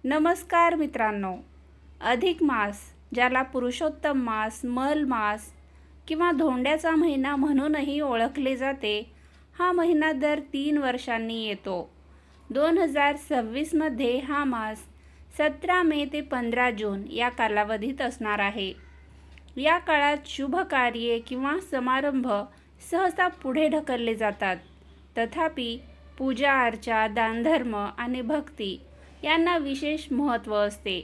नमस्कार मित्रांनो. अधिक मास, ज्याला पुरुषोत्तम मास, मल मास किंवा धोंड्याचा महिना म्हणूनही ओळखले जाते, हा महिना दर 3 वर्षांनी येतो. 2026 मध्ये हा मास 17 मे ते 15 जून या कालावधीत असणार आहे. या काळात शुभ कार्ये किंवा समारंभ सहसा पुढे ढकलले जातात. तथापि पूजा अर्चा, दानधर्म आणि भक्ती यांना विशेष महत्त्व असते.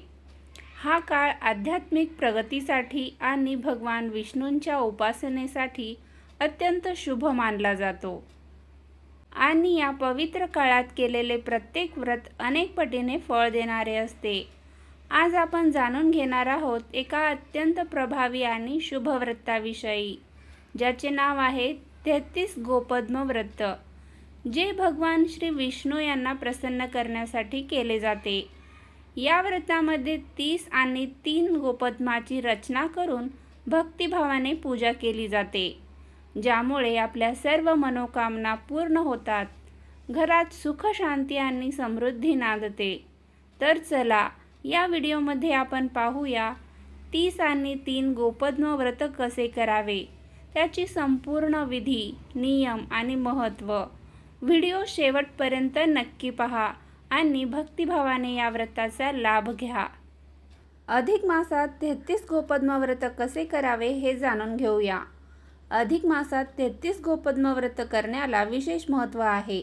हा काळ आध्यात्मिक प्रगतीसाठी आणि भगवान विष्णूंच्या उपासनेसाठी अत्यंत शुभ मानला जातो. आणि या पवित्र काळात केलेले प्रत्येक व्रत अनेक पटीने फळ देणारे असते. आज आपण जाणून घेणार आहोत एका अत्यंत प्रभावी आणि शुभ व्रताविषयी, ज्याचे नाव आहे 33 गोपद्म व्रत, जे भगवान श्री विष्णू यांना प्रसन्न करण्यासाठी केले जाते. या व्रतामध्ये 30 आणि 3 गोपद्माची रचना करून भक्तिभावाने पूजा केली जाते, ज्यामुळे आपल्या सर्व मनोकामना पूर्ण होतात, घरात सुख, शांती आणि समृद्धी नांदते. तर चला, या व्हिडिओमध्ये आपण पाहूया 30 आणि 3 गोपद्म व्रत कसे करावे, त्याची संपूर्ण विधी, नियम आणि महत्त्व. व्हिडिओ शेवटपर्यंत नक्की पहा आणि भक्तिभावाने या व्रताचा लाभ घ्या. अधिक मासात 33 गोपद्म व्रत कसे करावे हे जाणून घेऊया. अधिक मासात 33 गोपद्म व्रत करण्याला विशेष महत्त्व आहे.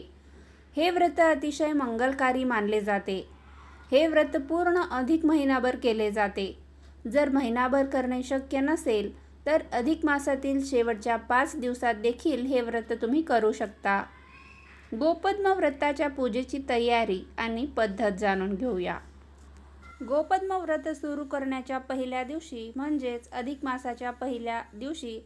हे व्रत अतिशय मंगलकारी मानले जाते. हे व्रत पूर्ण अधिक महिनाभर केले जाते. जर महिनाभर करणे शक्य नसेल तर अधिक मासातील शेवटच्या 5 दिवसात देखील हे व्रत तुम्ही करू शकता. गोपद्म व्रताच्या पूजेची तयारी आणि पद्धत जाणून घेऊया. गोपद्म व्रत सुरू करण्याच्या पहिल्या दिवशी म्हणजेच अधिक मासाच्या पहिल्या दिवशी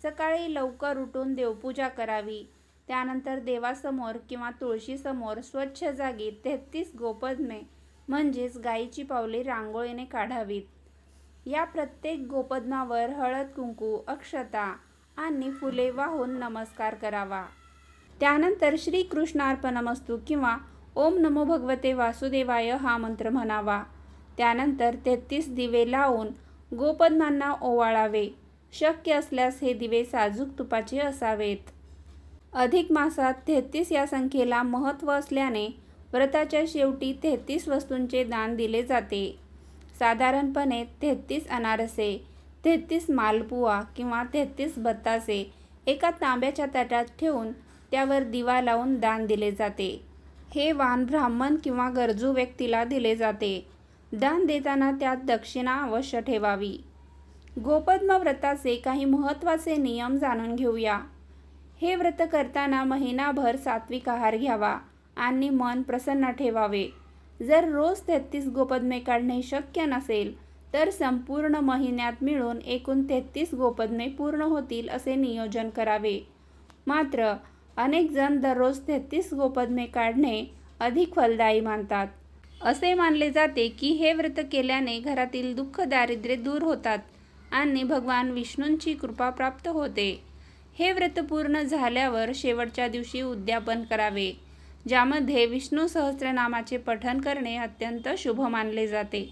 सकाळी लवकर उठून देवपूजा करावी. त्यानंतर देवासमोर किंवा तुळशीसमोर स्वच्छ जागी 33 गोपद्मे म्हणजेच गायीची पावले रांगोळीने काढावीत. या प्रत्येक गोपद्मावर हळद, कुंकू, अक्षता आणि फुले वाहून नमस्कार करावा. त्यानंतर श्रीकृष्णार्पणमस्तु किंवा ओम नमो भगवते वासुदेवाय हा मंत्र म्हणावा. त्यानंतर 33 दिवे लावून गोपद्मांना ओवाळावे. शक्य असल्यास हे दिवे साजूक तुपाचे असावेत. अधिक मासात 33 या संख्येला महत्त्व असल्याने व्रताच्या शेवटी 33 वस्तूंचे दान दिले जाते. साधारणपणे 33 अनारसे, 33 मालपुआ किंवा 33 बत्तासे एका तांब्याच्या ताटात ठेवून त्यावर दिवा लावून दान दिले जाते. हे वाण ब्राह्मण किंवा गरजू व्यक्तीला दिले जाते. दान देताना त्यात दक्षिणा अवश्य ठेवावी. गोपद्म व्रताचे काही महत्त्वाचे नियम जाणून घेऊया. हे व्रत करताना महिनाभर सात्विक आहार घ्यावा आणि मन प्रसन्न ठेवावे. जर रोज 33 गोपद्मे काढणे शक्य नसेल तर संपूर्ण महिन्यात मिळून एकूण 33 गोपद्मे पूर्ण होतील असे नियोजन करावे. मात्र अनेक जण दररोज 33 गोपद्मे काढणे अधिक फलदायी मानतात. असे मानले जाते की हे व्रत केल्याने घरातील दुःख, दारिद्र्य दूर होतात आणि भगवान विष्णूंची कृपा प्राप्त होते. हे व्रत पूर्ण झाल्यावर शेवटच्या दिवशी उद्यापन करावे, ज्यामध्ये विष्णू सहस्त्रनामाचे पठण करणे अत्यंत शुभ मानले जाते.